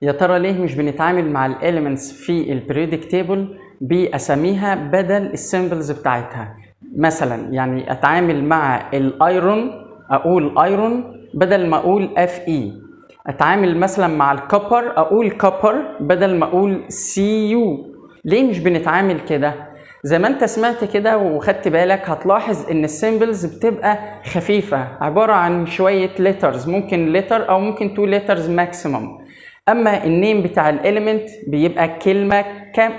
يا ترى ليه مش بنتعامل مع الاليمنتس في البريودك تيبل باساميها بدل السيمبلز بتاعتها؟ مثلا يعني اتعامل مع الايرون اقول ايرون بدل ما اقول اف اي. اتعامل مثلا مع الكوبر اقول كوبر بدل ما اقول سي يو. ليه مش بنتعامل كده؟ زي ما انت سمعت كده وخدت بالك هتلاحظ ان السيمبلز بتبقى خفيفة، عبارة عن شوية ليترز، ممكن ليتر او ممكن 2 ليترز ماكسيمم. اما النيم بتاع الاليمنت بيبقى كلمة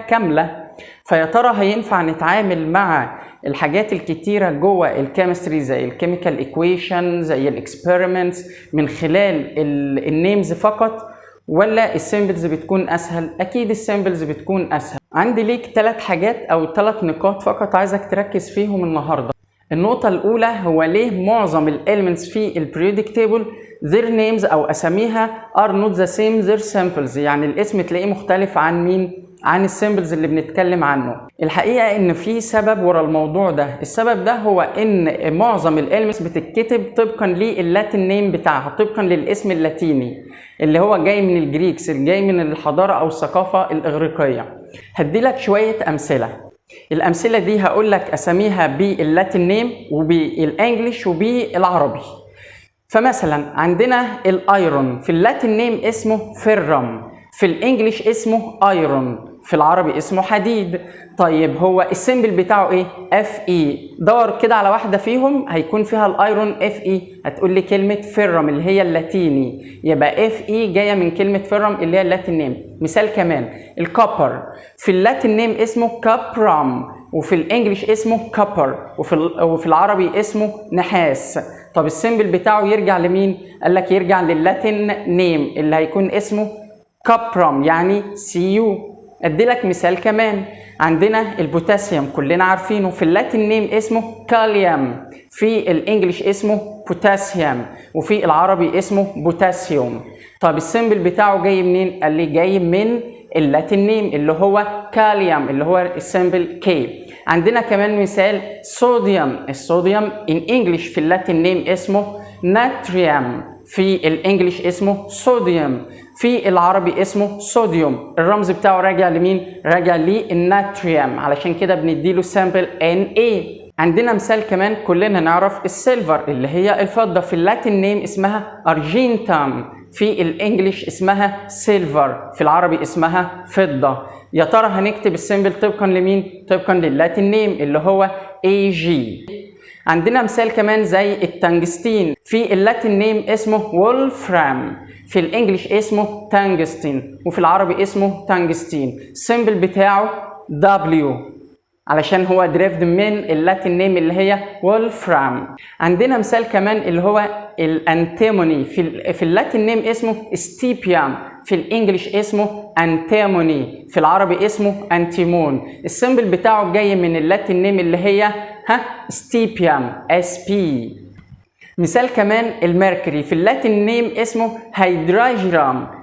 كاملة. فيا ترى هينفع نتعامل مع الحاجات الكتيرة جوه الكيمستري زي الكيميكال ايكويشن زي الاكسبيرمنتس من خلال النيمز فقط، ولا السيمبلز بتكون اسهل؟ اكيد السيمبلز بتكون اسهل. عندي ليك 3 حاجات او 3 نقاط فقط عايزك تركز فيهم النهارده. النقطة الأولى هو ليه معظم الاليمنتس في البريودك تيبل their names أو أساميها are not the same their samples، يعني الاسم تلاقيه مختلف عن مين؟ عن السيمبلز اللي بنتكلم عنه. الحقيقة إن في سبب ورا الموضوع ده، السبب ده هو إن معظم الاليمنتس بتتكتب طبقا لللاتين نيم بتاعها، طبقا للاسم اللاتيني اللي هو جاي من الجريكس، اللي جاي من الحضارة أو الثقافة الإغريقية. هديلك شوية أمثلة. الأمثلة دي هقول لك أساميها باللاتين نيم وبالإنجليش وبالعربي. فمثلا عندنا الايرون في اللاتين نيم اسمه فيرم، في الإنجليش اسمه ايرون، في العربي اسمه حديد. طيب هو السيمبل بتاعه ايه؟ اف اي. دور كده على واحده فيهم هيكون فيها الايرون اف اي، هتقول لي كلمه فيرم اللي هي اللاتيني، يبقى اف اي جايه من كلمه فيرم اللي هي اللاتين نيم. مثال كمان الكوبر في اللاتين نيم اسمه كابرام، وفي الانجليش اسمه كوبر، وفي العربي اسمه نحاس. طب السيمبل بتاعه يرجع لمين؟ قال لك يرجع لللاتين نيم اللي هيكون اسمه كابرام يعني سي يو. ادي لك مثال كمان، عندنا البوتاسيوم كلنا عارفينه، في اللاتين نيم اسمه كاليوم، في الانجليش اسمه بوتاسيوم، وفي العربي اسمه بوتاسيوم. طب السيمبل بتاعه جاي منين؟ قال لي جاي من اللاتين نيم اللي هو كاليوم اللي هو السيمبل كي. عندنا كمان مثال صوديوم، الصوديوم ان انجليش في اللاتين نيم اسمه ناتريوم، في الانجليش اسمه صوديوم، في العربي اسمه صوديوم. الرمز بتاعه راجع لمين؟ راجع للناتريوم، علشان كده بنديله سامبل Na. عندنا مثال كمان كلنا نعرف السيلفر اللي هي الفضة، في اللاتين نيم اسمها ارجنتام، في الانجليش اسمها سيلفر، في العربي اسمها فضة. يا ترى هنكتب السيمبل طبقا لمين؟ طبقا لللاتين نيم اللي هو Ag. عندنا مثال كمان زي التنجستين، في اللاتين نيم اسمه وولفرام، في الانجليش اسمه تانجستين، وفي العربي اسمه تانجستين. السيمبل بتاعه W علشان هو دريفد من اللاتين نيم اللي هي وولفرام. عندنا مثال كمان اللي هو الانتيموني، في اللاتين نيم اسمه ستيبيام، في الانجليش اسمه انتيموني، في العربي اسمه انتيمون. السيمبل بتاعه جاي من اللاتين نيم اللي هي ستيبيام SP. مثال كمان الميركوري، في اللاتين نيم اسمه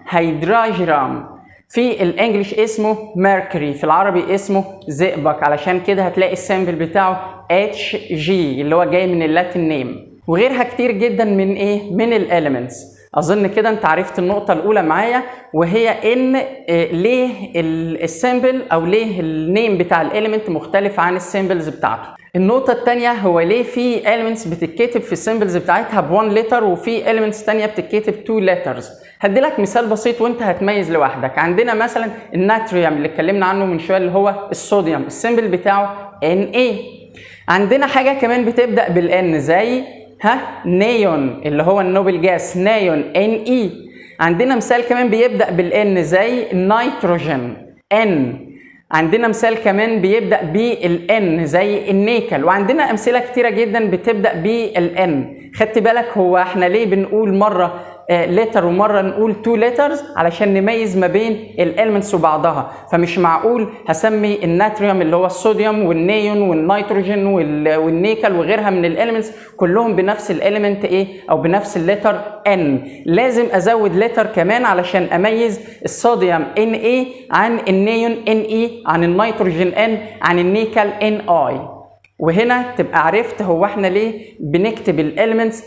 هيدراجرام، في الانجليش اسمه ميركوري، في العربي اسمه زئبق، علشان كده هتلاقي السامبل بتاعه HG اللي هو جاي من اللاتين نيم. وغيرها كتير جدا من ايه؟ من الاليمنتس. اظن كده انت عرفت النقطة الاولى معايا، وهي ان ليه السامبل او ليه النيم بتاع الاليمنت مختلف عن السيمبلز بتاعته. النقطة الثانية هو ليه في elements بتتكتب في السيمبلز بتاعتها ب1 لتر وفي elements ثانية بتتكتب 2 letters. هدي لك مثال بسيط وانت هتميز لوحدك. عندنا مثلا الناتريوم اللي اتكلمنا عنه من شوية اللي هو الصوديوم، السيمبل بتاعه Na. عندنا حاجة كمان بتبدأ بالN زي نيون اللي هو النوبل جاس، نيون Ne. عندنا مثال كمان بيبدأ بالN زي النيتروجين N. عندنا مثال كمان بيبدأ بالN زي النيكل، وعندنا أمثلة كتيرة جدا بتبدأ بالN. خدت بالك هو احنا ليه بنقول مرة لتر ومرة نقول 2 letters؟ علشان نميز ما بين الالمنتس وبعضها. فمش معقول هسمي الناتريوم اللي هو الصوديوم والنيون والنيتروجين والنيكل وغيرها من الالمنتس كلهم بنفس الاليمنت ايه او بنفس اللتر N. لازم ازود لتر كمان علشان اميز الصوديوم Na عن النيون Ne، عن النيتروجين N، عن النيكل Ni. وهنا تبقى عرفت هو احنا ليه بنكتب الاليمنتس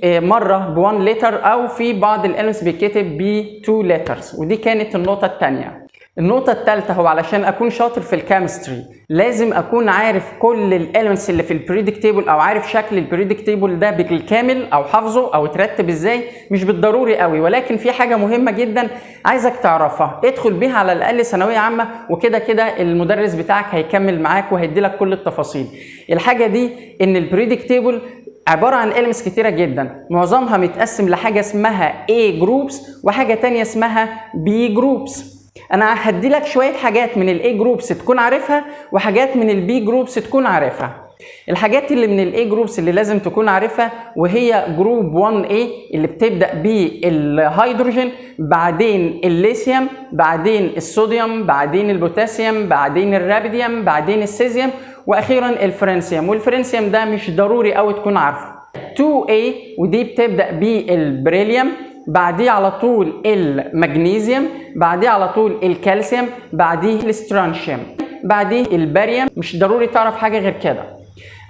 مره ب1 لتر، او في بعض الاليمنتس بيتكتب ب2 لترز، ودي كانت النقطه الثانيه. النقطة الثالثة هو علشان أكون شاطر في الكيمستري لازم أكون عارف كل الاليمنتس اللي في البريودك تيبل، أو عارف شكل البريودك تيبل ده بالكامل، أو حافظه أو ترتب إزاي. مش بالضروري قوي، ولكن في حاجة مهمة جدا عايزك تعرفها، ادخل بيها على الأقل ثانوية عامة، وكده كده المدرس بتاعك هيكمل معاك وهيديلك كل التفاصيل. الحاجة دي إن البريودك تيبل عبارة عن elements كتيرة جدا، معظمها متقسم لحاجة اسمها A groups وحاجة تانية اسمها B groups. أنا هدي لك شوية حاجات من ال A groups تكون عارفها، وحاجات من ال B groups تكون عارفها. الحاجات اللي من ال A groups اللي لازم تكون عارفها وهي جروب 1A اللي بتبدأ بالهيدروجين، بعدين الليثيوم، بعدين الصوديوم، بعدين البوتاسيوم، بعدين الرابيديوم، بعدين السيزيوم، واخيرا الفرنسيوم. والفرنسيوم ده مش ضروري قوي تكون عارفه. 2A ودي بتبدا بالبريليوم، بعديه على طول المغنيسيوم، بعديه على طول الكالسيوم، بعديه الاسترونشيوم، بعديه الباريوم. مش ضروري تعرف حاجه غير كده.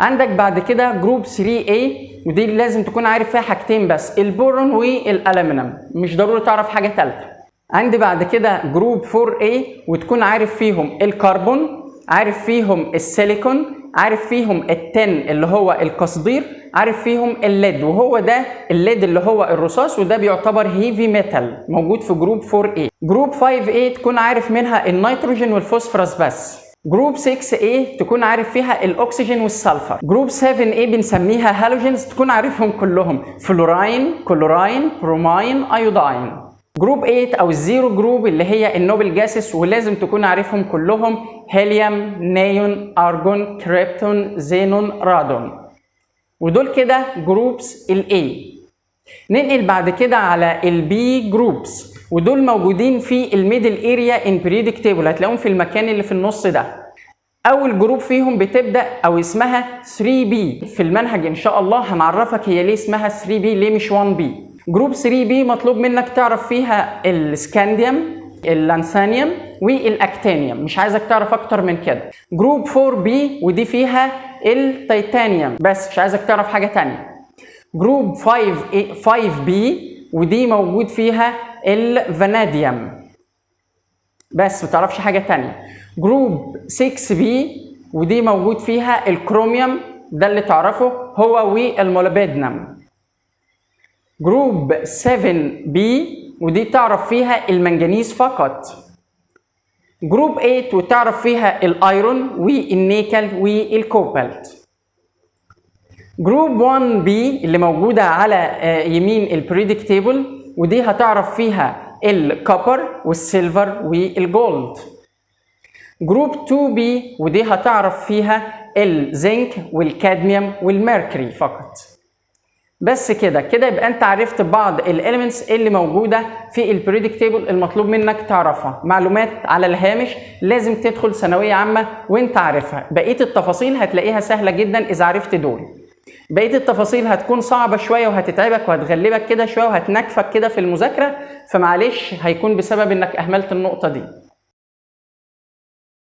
عندك بعد كده جروب 3A ودي لازم تكون عارف فيها حاجتين بس، البورون والالومنيوم، مش ضروري تعرف حاجه ثالثه. عندي بعد كده جروب 4A وتكون عارف فيهم الكربون، عارف فيهم السيليكون، عارف فيهم التن اللي هو القصدير، عارف فيهم الليد، وهو ده الليد اللي هو الرصاص، وده بيعتبر هيفي ميتال موجود في جروب 4A. جروب 5A تكون عارف منها النيتروجين والفوسفورس بس. جروب 6A تكون عارف فيها الاكسجين والسلفر. جروب 7A بنسميها هالوجينز، تكون عارفهم كلهم، فلوراين، كلوراين، بروماين، ايوداين. جروب 8 او الزيرو جروب اللي هي النوبل جاسس، ولازم تكون عارفهم كلهم، هيليوم، نيون، ارجون، كريبتون، زينون، رادون. ودول كده جروبس الاي. ننقل بعد كده على البي جروبس، ودول موجودين في الميدل اريا ان بريودك تيبل، هتلاقوهم في المكان اللي في النص ده. اول جروب فيهم بتبدا او اسمها 3B في المنهج ان شاء الله هنعرفك هي ليه اسمها 3B، ليه مش 1B. جروب 3B مطلوب منك تعرف فيها السكانديوم، اللانثانيوم، والاكتينيوم، مش عايزك تعرف اكتر من كده. جروب 4B ودي فيها التيتانيوم بس، مش عايزك تعرف حاجه تانية. جروب 5B ودي موجود فيها الفاناديوم بس، ما تعرفش حاجه تانية. جروب 6B ودي موجود فيها الكروميوم، ده اللي تعرفه هو، والموليبدينم. جروب 7B ودي تعرف فيها المنجنيز فقط. جروب 8 وتعرف فيها الايرون والنيكل والكوبالت. جروب 1B اللي موجوده على يمين البريودك تيبل، ودي هتعرف فيها الكوبر والسيلفر والجولد. جروب 2B ودي هتعرف فيها الزنك والكادميوم والميركوري فقط. بس كده يبقى انت عرفت بعض الاليمنتس اللي موجوده في البريودك تيبل المطلوب منك تعرفها. معلومات على الهامش، لازم تدخل ثانويه عامه وانت عارفها. بقيه التفاصيل هتلاقيها سهله جدا اذا عرفت دول. بقيه التفاصيل هتكون صعبه شويه وهتتعبك وهتغلبك كده شويه وهتنكفك كده في المذاكره، فمعلش هيكون بسبب انك اهملت النقطه دي.